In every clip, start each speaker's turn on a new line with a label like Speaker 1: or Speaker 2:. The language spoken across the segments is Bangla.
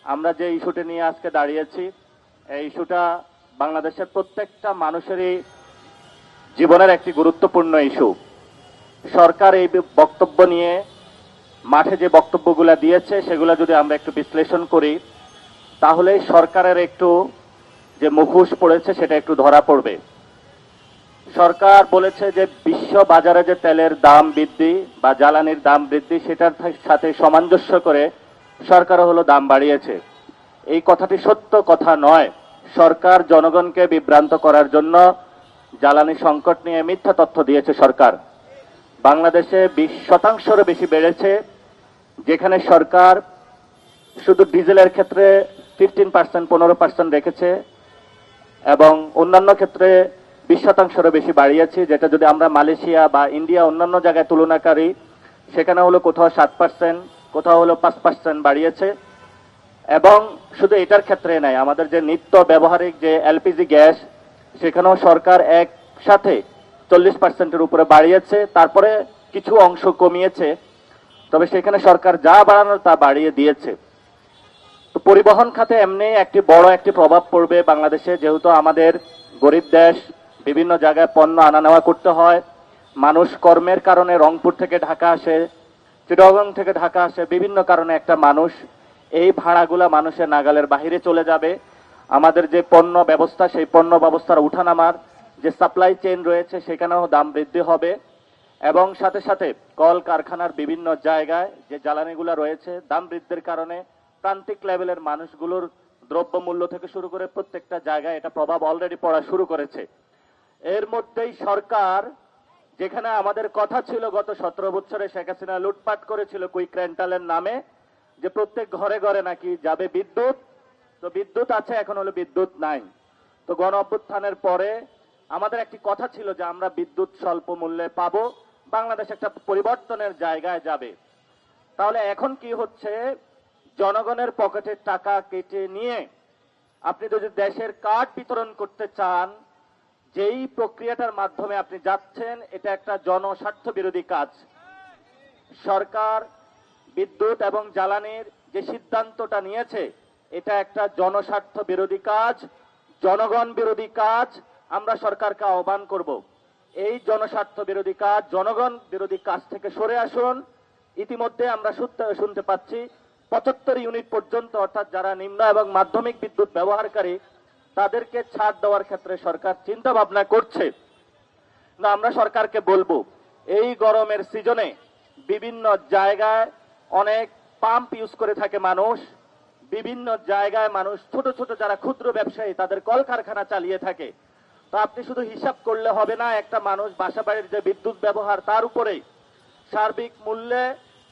Speaker 1: আমরা যে ইস্যুটি নিয়ে আজকে দাঁড়িয়েছি, এই ইস্যুটা বাংলাদেশের প্রত্যেকটা মানুষেরই জীবনের একটি গুরুত্বপূর্ণ ইস্যু। সরকার এই বক্তব্য নিয়ে মাঠে যে বক্তব্যগুলো দিয়েছে সেগুলো যদি আমরা একটু বিশ্লেষণ করি, তাহলে সরকারের একটু যে মুখোশ পড়েছে সেটা একটু ধরা পড়বে। সরকার বলেছে যে বিশ্ব বাজারে যে তেলের দাম বৃদ্ধি বা জ্বালানির দাম বৃদ্ধি সেটার সাথে সামঞ্জস্য করে সরকার দাম বাড়িয়েছে। এই কথাটি সত্য কথা নয়। সরকার জনগণকে বিভ্রান্ত করার জন্য জ্বালানি সংকট নিয়ে মিথ্যা তথ্য দিয়েছে সরকার। বাংলাদেশে 20% বেশি বেড়েছে, যেখানে সরকার শুধু ডিজেলের ক্ষেত্রে 15% রেখেছে এবং অন্যান্য ক্ষেত্রে 20% বেশি বাড়িয়েছে, যেটা যদি আমরা মালয়েশিয়া বা ইন্ডিয়া অন্যান্য জায়গায় তুলনা করি, সেখানে কোথাও 7%, কোথাও 5% বাড়িয়েছে। এবং শুধু এটার ক্ষেত্রে নাই, আমাদের যে নিত্য ব্যবহারিক যে এলপিজি গ্যাস, সেখানেও সরকার একসাথে 40%-এর উপরে বাড়িয়েছে, তারপরে কিছু অংশ কমিয়েছে, তবে সেখানে সরকার যা বাড়ানোর তা বাড়িয়ে দিয়েছে। তো পরিবহন খাতে এমনি একটি বড় একটি প্রভাব পড়বে বাংলাদেশে, যেহেতু আমাদের গরিব দেশ, বিভিন্ন জায়গায় পণ্য আনা নেওয়া করতে হয়। মানুষ কর্মের কারণে রংপুর থেকে ঢাকা আসে, চিটাগং থেকে ঢাকা আসে, বিভিন্ন কারণে একটা মানুষ এই ভাড়াগুলা মানুষের নাগালের বাহিরে চলে যাবে। আমাদের যে পণ্য ব্যবস্থা, সেই পণ্য ব্যবস্থার উঠানামার যে সাপ্লাই চেইন রয়েছে সেখানেও দাম বৃদ্ধি হবে। এবং সাথে সাথে কল কারখানার বিভিন্ন জায়গায় যে জ্বালানিগুলা রয়েছে, দাম বৃদ্ধির কারণে প্রান্তিক লেভেলের মানুষগুলোর দ্রব্যমূল্য থেকে শুরু করে প্রত্যেকটা জায়গায় এটা প্রভাব অলরেডি পড়া শুরু করেছে। এর মধ্যেই সরকার, যেখানে আমাদের কথা ছিল গত 17 বছরে শেখ হাসিনা লুটপাট করেছিল কুইক রেন্টালের নামে, যে প্রত্যেক ঘরে ঘরে নাকি যাবে বিদ্যুৎ, তো বিদ্যুৎ আছে, এখন বিদ্যুৎ নাই। তো গণ অভ্যুত্থানের পরে আমাদের একটি কথা ছিল যে আমরা বিদ্যুৎ স্বল্প মূল্যে পাবো, বাংলাদেশ একটা পরিবর্তনের জায়গায় যাবে। তাহলে এখন কি হচ্ছে, জনগণের পকেটের টাকা কেটে নিয়ে আপনি যদি দেশের কার্ড বিতরণ করতে চান, যেই প্রক্রিয়াটার মাধ্যমে আপনি যাচ্ছেন, এটা একটা জনস্বার্থ বিরোধী কাজ। সরকার বিদ্যুৎ এবং জ্বালানির যে সিদ্ধান্তটা নিয়েছে, এটা একটা জনস্বার্থ বিরোধী কাজ, জনগণ বিরোধী কাজ। আমরা সরকারকে আহ্বান করব, এই জনস্বার্থ বিরোধী কাজ, জনগণ বিরোধী কাজ থেকে সরে আসুন। ইতিমধ্যে আমরা শুনতে পাচ্ছি 75 ইউনিট পর্যন্ত, অর্থাৎ যারা নিম্ন এবং মাধ্যমিক বিদ্যুৎ ব্যবহারকারী, তাদেরকে ছাড় দেওয়ার ক্ষেত্রে সরকার চিন্তা ভাবনা করছে। না, আমরা সরকারকে বলবো, এই গরমের সিজনে বিভিন্ন জায়গায় অনেক পাম্প ইউজ করে থাকে মানুষ, বিভিন্ন জায়গায় মানুষ ছোট ছোট যারা ক্ষুদ্র ব্যবসায়ী তাদের কলকারখানা চালিয়ে থাকে। তো আপনি শুধু হিসাব করলে হবে না, একটা মানুষ বাসাবাড়ির যে বিদ্যুৎ ব্যবহার তার উপরেই সার্বিক মূল্যে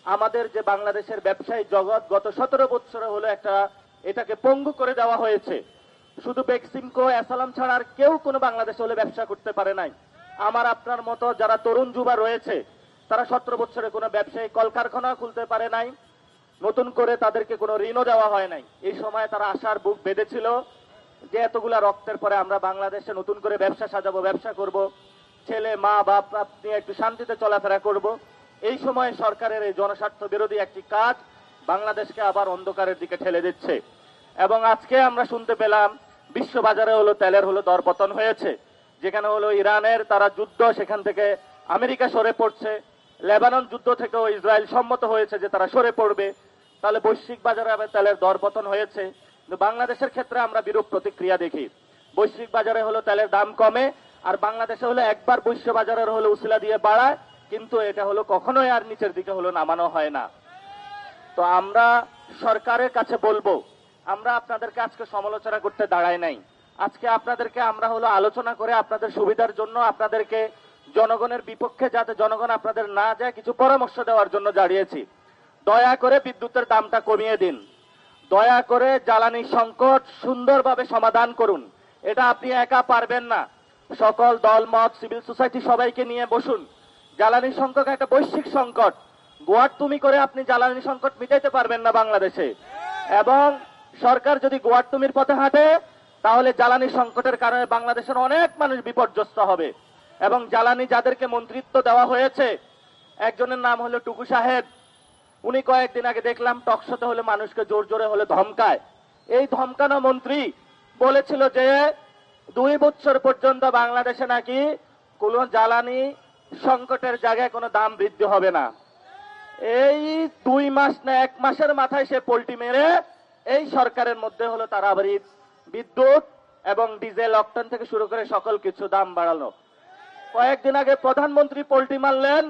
Speaker 1: আমাদের যে বাংলাদেশের ব্যবসায়ী জগৎ গত 17 বছরে এটাকে পঙ্গু করে দেওয়া হয়েছে। শুধু বেক্সিমকো, অ্যাসালাম ছাড়া আর কেউ কোনো বাংলাদেশে ব্যবসা করতে পারে নাই। আমার আপনার মতো যারা তরুণ যুবা রয়েছে, তারা 17 বছরে কোনো ব্যবসায়ী কলকারখানা খুলতে পারে নাই, নতুন করে তাদেরকে কোনো ঋণও দেওয়া হয় নাই। এই সময় তারা আশার বুক বেঁধেছিল যে এতগুলা রক্তের পরে আমরা বাংলাদেশে নতুন করে ব্যবসা সাজাবো, ব্যবসা করব, ছেলে মা বাপ নিয়ে একটু শান্তিতে চলাফেরা করব। এই সময় সরকারের এই জনস্বার্থ বিরোধী একটি কাজ বাংলাদেশকে আবার অন্ধকারের দিকে ঠেলে দিচ্ছে। এবং আজকে আমরা শুনতে পেলাম বিশ্ববাজারে তেলের দরপতন হয়েছে, যেখানে ইরানের তারা যুদ্ধ, সেখান থেকে আমেরিকা সরে পড়ছে, লেবানন যুদ্ধ থেকেও ইসরায়েল সম্মত হয়েছে যে তারা সরে পড়বে। তাহলে বৈশ্বিক বাজারে আবার তেলের দরপতন হয়েছে, কিন্তু বাংলাদেশের ক্ষেত্রে আমরা বিরূপ প্রতিক্রিয়া দেখি। বৈশ্বিক বাজারে তেলের দাম কমে, আর বাংলাদেশে একবার বৈশ্ব বাজারের উসিলা দিয়ে বাড়ায়, কিন্তু এটা কখনোই আর নিচের দিকে নামানো হয় না। তো আমরা সরকারের কাছে বলবো, আমরা আপনাদেরকে আজকে সমালোচনা করতে দাঁড়াই নাই। আজকে আপনাদেরকে আমরা আলোচনা করে আপনাদের সুবিধার জন্য, আপনাদেরকে জনগণের বিপক্ষে যাতে জনগণ আপনাদের না যায় কিছু পরামর্শ দেওয়ার জন্য দাঁড়িয়েছি। দয়া করে বিদ্যুতের দামটা কমিয়ে দিন, দয়া করে জ্বালানি সংকট সুন্দরভাবে সমাধান করুন। এটা আপনি একা পারবেন না, সকল দলমত, সিভিল সোসাইটি সবাইকে নিয়ে বসুন। জ্বালানি সংকট একটা বৈশ্বিক সংকট, গোয়ার্তুমি করে আপনি জ্বালানি সংকট মিটাইতে পারবেন না বাংলাদেশে। এবং সরকার যদি গোয়ার্তুমির পথে হাঁটে, তাহলে জ্বালানি সংকটের কারণে বাংলাদেশের অনেক মানুষ বিপর্যস্ত হবে। এবং জ্বালানি যাদেরকে মন্ত্রিত্ব দেওয়া হয়েছে, একজনের নাম টুকু সাহেব, উনি কয়েকদিন আগে দেখলাম টকশোতে হলে মানুষকে জোর জোরে হলে ধমকায়। এই ধমকানো মন্ত্রী বলেছিল যে 2 বছর পর্যন্ত বাংলাদেশে নাকি কোন জ্বালানি সংকটের জায়গায় কোনো দাম বৃদ্ধি হবে না। এই 2 মাস না 1 মাসের মাথায় সে পোল্টি মেরে এই সরকারের মধ্যে হলো তারা আবার বিদ্যুৎ এবং ডিজেল অকটেন থেকে শুরু করে সকল কিছু দাম বাড়ানো। কয়েকদিন আগে প্রধানমন্ত্রী পোল্টি মারলেন,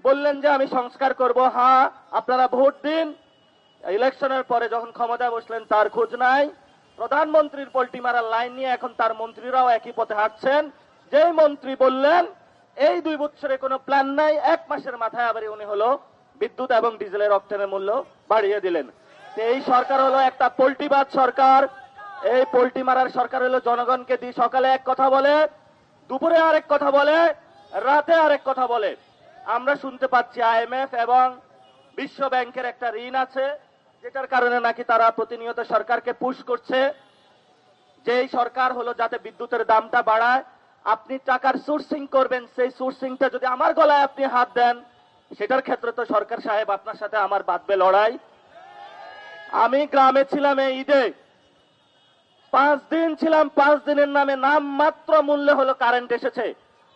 Speaker 1: বললেন যে আমি সংস্কার করব। হ্যাঁ, আপনারা ভোট দিন। ইলেকশনের পরে যখন ক্ষমতায় বসলেন তার খোঁজ নাই। প্রধানমন্ত্রীর পোল্টি মারার লাইন নিয়ে এখন তার মন্ত্রীরাও একই পথে হাঁটছেন। যেই মন্ত্রী বললেন এই 2 বছরে কোনো প্ল্যান নাই, 1 মাসের মাথায় আবার উনি হলো বিদ্যুৎ এবং ডিজেলের অকটেনের মূল্য বাড়িয়ে দিলেন। এই সরকার হলো একটা পোল্টিবাজ সরকার। এই পোল্টি মারার সরকার হলো জনগণকে দিয়ে সকালে এক কথা বলে, দুপুরে আরেক কথা বলে, রাতে আরেক কথা বলে। আমরা শুনতে পাচ্ছি IMF এবং বিশ্ব ব্যাংকের একটা ঋণ আছে, যেটার কারণে নাকি তারা প্রতিনিয়ত সরকারকে পুশ করছে যে এই সরকার হলো যাতে বিদ্যুতের দামটা বাড়ায়। আপনি টাকার সোর্সিং করবেন, সেই সোর্সিংটা যদি আমার গলায় আপনি হাত দেন, সেটার ক্ষেত্রে তো সরকার সাহেব আপনার সাথে আমার বাঁধবে লড়াই। আমি গ্রামে ছিলাম এই ঈদে, 5 দিন ছিলাম। 5 দিনের নামে নাম মাত্র মূল্যে হলো কারেন্ট এসেছে।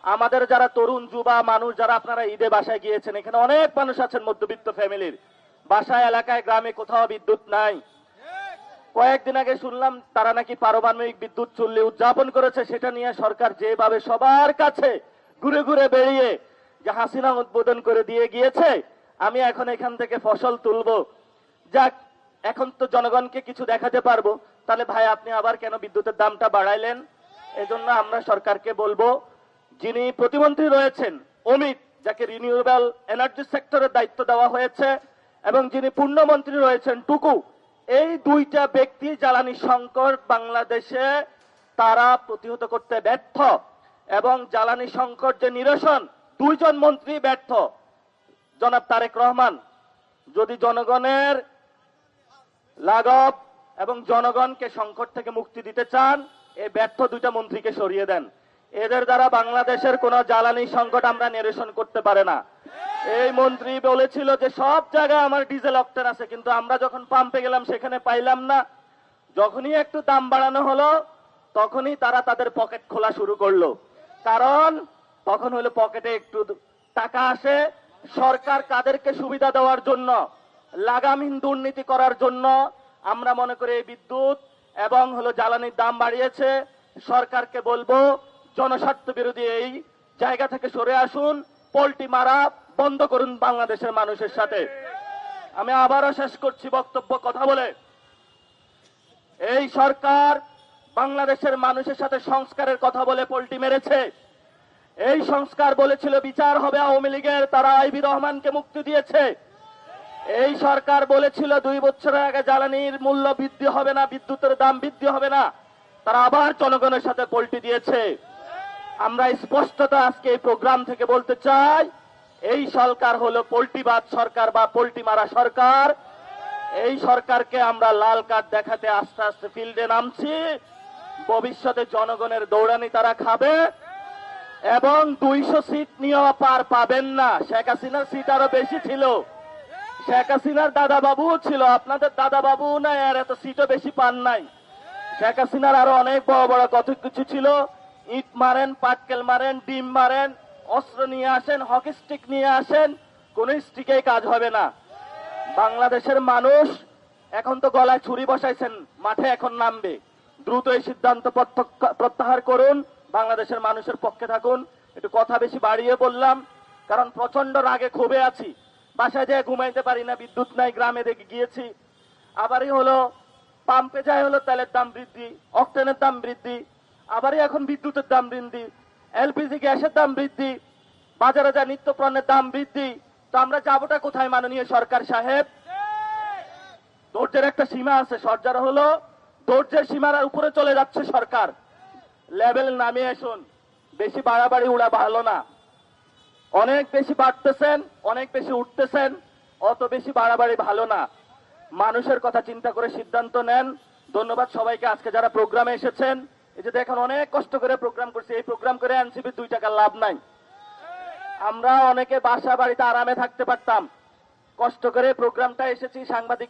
Speaker 1: আমাদের যারা তরুণ যুবা মানুষ, যারা আপনারা ঈদে বাসায় গিয়েছেন, এখানে অনেক মানুষ আছেন মধ্যবিত্ত ফ্যামিলির, বাসায় এলাকায় গ্রামে কোথাও বিদ্যুৎ নাই। কয়েকদিন আগে শুনলাম তারা নাকি পারমাণবিক বিদ্যুৎ চুল্লি উদযাপন করেছে। সেটা নিয়ে সরকার যেভাবে সবার কাছে ঘুরে ঘুরে বেরিয়ে যে হাসিনা উদ্বোধন করে দিয়ে গিয়েছে, আমি এখন এখান থেকে ফসল তুলবো। যাক, এখন তো জনগণকে কিছু দেখাতে পারবো। তাহলে ভাই আপনি আবার কেন বিদ্যুতের দামটা বাড়াইলেন? এজন্য আমরা সরকারকে বলবো, যিনি প্রতিমন্ত্রী রয়েছেন অমিত, যাকে রিনিউয়েবল এনার্জি সেক্টরের দায়িত্ব দেওয়া হয়েছে, এবং যিনি পূর্ণমন্ত্রী রয়েছেন টুকু, এই 2টা ব্যক্তি জ্বালানি সংকট বাংলাদেশে তারা প্রতিহত করতে ব্যর্থ, এবং জ্বালানি সংকট যে নিরসন 2 জন মন্ত্রী ব্যর্থ। জনাব তারেক রহমান, যদি জনগণের লাঘব এবং জনগণকে সংকট থেকে মুক্তি দিতে চান, এই ব্যর্থ 2টা মন্ত্রীকে সরিয়ে দেন। এদের দ্বারা বাংলাদেশের কোন জ্বালানি সংকট আমরা নিরসন করতে পারে না। এই মন্ত্রী বলেছিল যে সব জায়গায় আমার ডিজেল অকটেন আছে, কিন্তু আমরা যখন পাম্পে গেলাম সেখানে পাইলাম না। যখনই একটু দাম বাড়ানো হলো তখনই তারা তাদের পকেট খোলা শুরু করলো, কারণ তখন হলো পকেটে একটু টাকা আসে। সরকার কাদেরকে সুবিধা দেওয়ার জন্য, লাগামহীন দুর্নীতি করার জন্য আমরা মনে করি এই বিদ্যুৎ এবং হলো জ্বালানির দাম বাড়িয়েছে। সরকারকে বলবো জনস্বার্থ বিরোধী এই জায়গা থেকে সরে আসুন, পোল্টি মারা বন্ধ করুন বাংলাদেশের মানুষের সাথে। আমি আবারও শেষ করছি বক্তব্য কথা বলে, এই সরকার বাংলাদেশের মানুষের সাথে সংস্কারের কথা বলে পোল্টি মেরেছে। এই সংস্কার বলেছিল বিচার হবে আওয়ামী লীগের, তারা আইবি রহমানকে মুক্তি দিয়েছে। এই সরকার বলেছিল 2 বছর আগে জ্বালানির মূল্য বৃদ্ধি হবে না, বিদ্যুতের দাম বৃদ্ধি হবে না, তারা আবার জনগণের সাথে পোল্টি দিয়েছে। আমরা স্পষ্টতা আজকে এই প্রোগ্রাম থেকে বলতে চাই, এই সরকার হলো পোল্টিবাজ সরকার বা পোল্টি মারা সরকার। এই সরকারকে আমরা লাল কার্ড দেখাতে আস্তে আস্তে ফিল্ডে নামছি। ভবিষ্যতে জনগণের দৌড়ানি তারা খাবে এবং 200 সিট নিয়েও পার পাবেন না। শেখ হাসিনার সিট আরো বেশি ছিল, শেখ হাসিনার দাদা বাবুও ছিল, আপনাদের দাদা বাবু নাই আর এত সিটও বেশি পান নাই। শেখ হাসিনার আরো অনেক বড় বড় কত কিছু ছিল, ইট মারেন, পাটকেল মারেন, ডিম মারেন, অস্ত্র নিয়ে আসেন, হকি স্টিক নিয়ে আসেন, কোন স্টিকেই কাজ হবে না। বাংলাদেশের মানুষ এখন তো গলায় ছুরি বসাইছেন, মাঠে এখন নামবে। দ্রুত এই সিদ্ধান্ত প্রত্যাহার করুন, বাংলাদেশের মানুষের পক্ষে থাকুন। একটু কথা বেশি বাড়িয়ে বললাম, কারণ প্রচন্ড রাগে ক্ষোভে আছি। বাসায় যেয়ে ঘুমাইতে পারি না, বিদ্যুৎ নাই, গ্রামে দেখে গিয়েছি। আবারই হলো পাম্পে যায় হলো তেলের দাম বৃদ্ধি, অকটেনের দাম বৃদ্ধি, আবারই এখন বিদ্যুতের দাম বৃদ্ধি, এলপিজি গ্যাসের দাম বৃদ্ধি, বাজারে যা নিত্য পণ্যের দাম বৃদ্ধি। তো আমরা যাবোটা কোথায় মাননীয় সরকার সাহেব? ধৈর্যের একটা সীমা আছে, সরকার হলো ধৈর্যের সীমার উপরে চলে যাচ্ছে সরকার। লেভেল নামিয়ে আসুন, বেশি বাড়াবাড়ি উড়া ভালো না। অনেক বেশি বাড়তেছেন, অনেক বেশি উঠতেছেন, অত বেশি বাড়াবাড়ি ভালো না। মানুষের কথা চিন্তা করে সিদ্ধান্ত নেন। ধন্যবাদ সবাইকে আজকে যারা প্রোগ্রামে এসেছেন। এই যে দেখেন অনেক কষ্ট করে প্রোগ্রাম করছি, এই প্রোগ্রাম করে এনসিপির 2 টাকার লাভ নাই। আমরা অনেকে বাসা বাড়িতে আরামে থাকতে পারতাম, কষ্ট করে প্রোগ্রামটা এসেছি সাংবাদিক